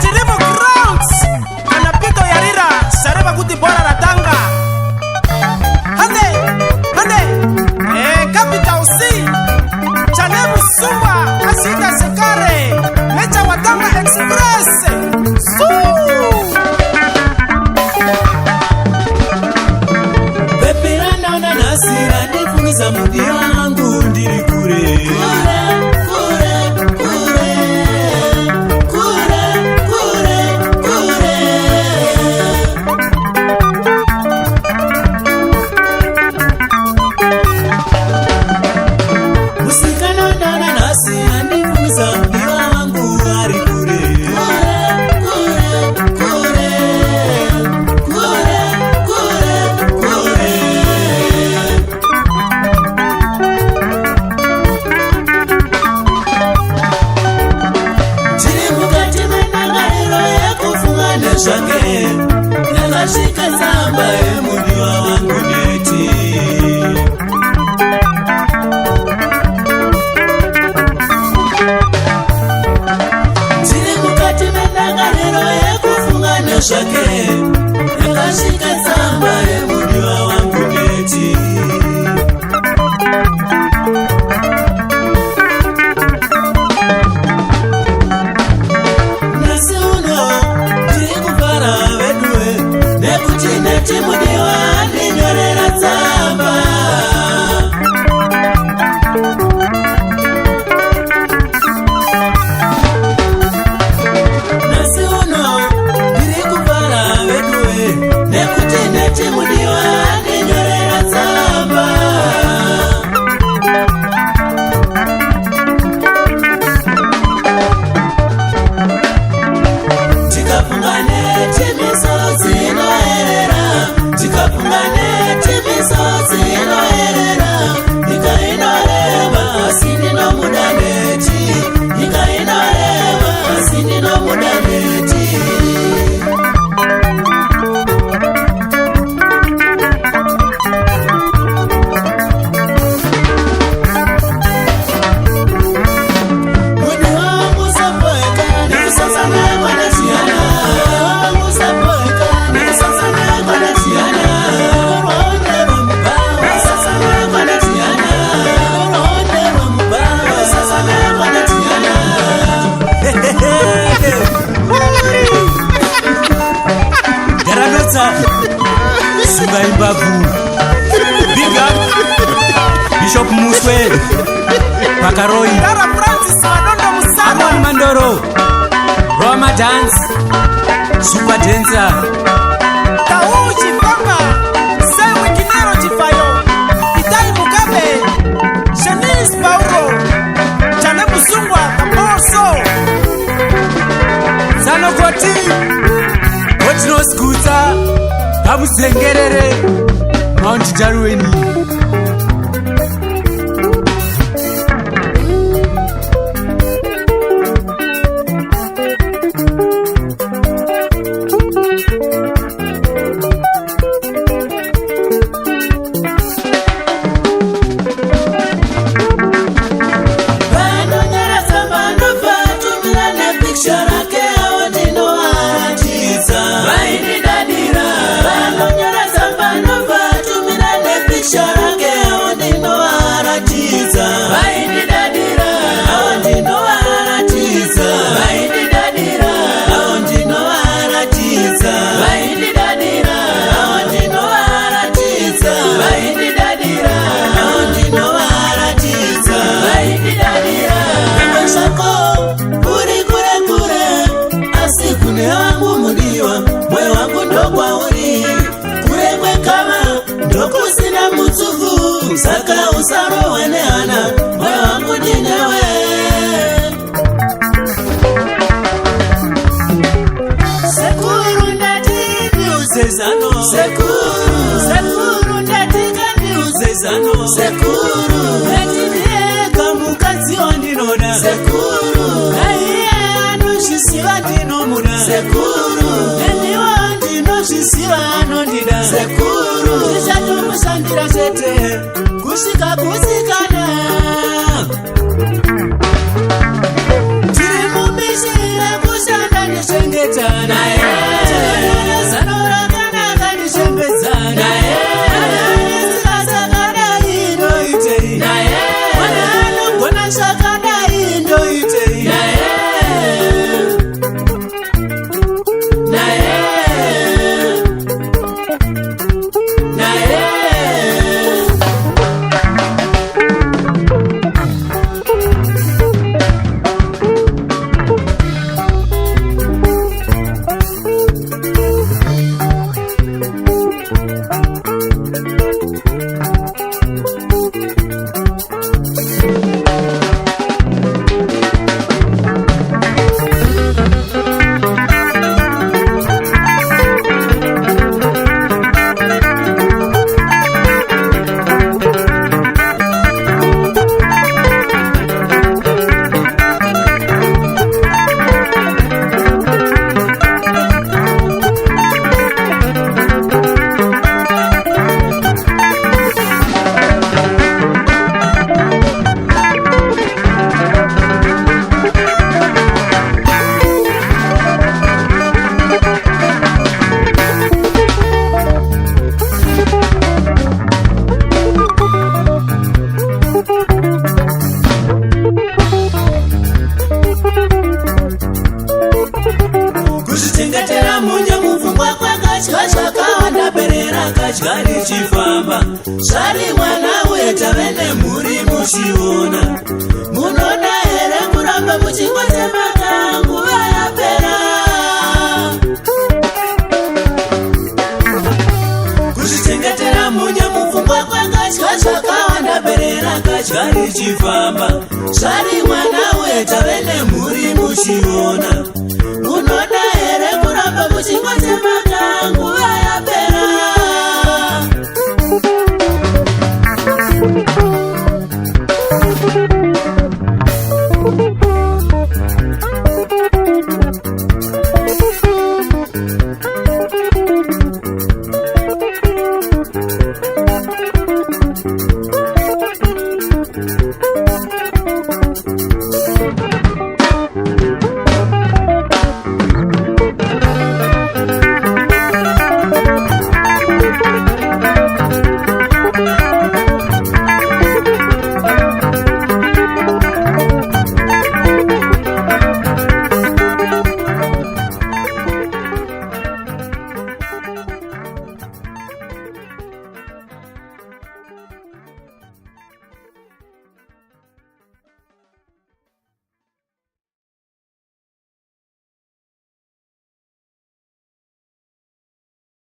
Chilimo Crowds anapito yarira sareba kuti bora na tanga hande capital C Chanemu Sumba Asita Sekare Mecha Watanga Express Pepirana na nasira nifungiza mudi wangu ndiri kure Shake, nakashika samba mudi wangu neti. Chiri mukati mendangariro yekufunga neshake, nakashika samba mudi wangu neti. Neti mudiwa ninyorera tsamba Nasi uno ndiri kuvara veduwe nekuti neti mudiwa ninyorera tsamba Tikafunga neti misozi inoerera Suga Imbavu, Big Up, Bishop Muswe, Pakaroi, Dara Francis Madonda Musama, Amon Mandoro, Roma Dance, Super Dancer, Tauji Fanga, Sewi Kinero Chifayo, Itai Mugabe, Shanice Paulo, Chanemu Sungwa, Kamoso, Sano Kwati, Ochino Scooter, Amusengerere, Mount Jarueni. Saka usaro weneana, moyo wangu ninewe. Sekuru ndati miuzezano, Sekuru ndati kamiuzezano, Sekuru ndati kamukazi ondinoda, Sekuru aiye anushisiwa dinomuna, Sekuru eniwa ndinoshisiwa anondida, Sekuru tishatu musandira sete kusika kusikana tiri mubishire kushanda nishenge kadya richifamba. Zvali mwana wetave nemhuri muchiona. Munoda here kuramba muchingotemaka nguva yapera. Kuzvichengetera munye mupfungwa kwakadya zvakawanda berera kadya richifamba. Zvali mwana wetave nemhuri muchiona.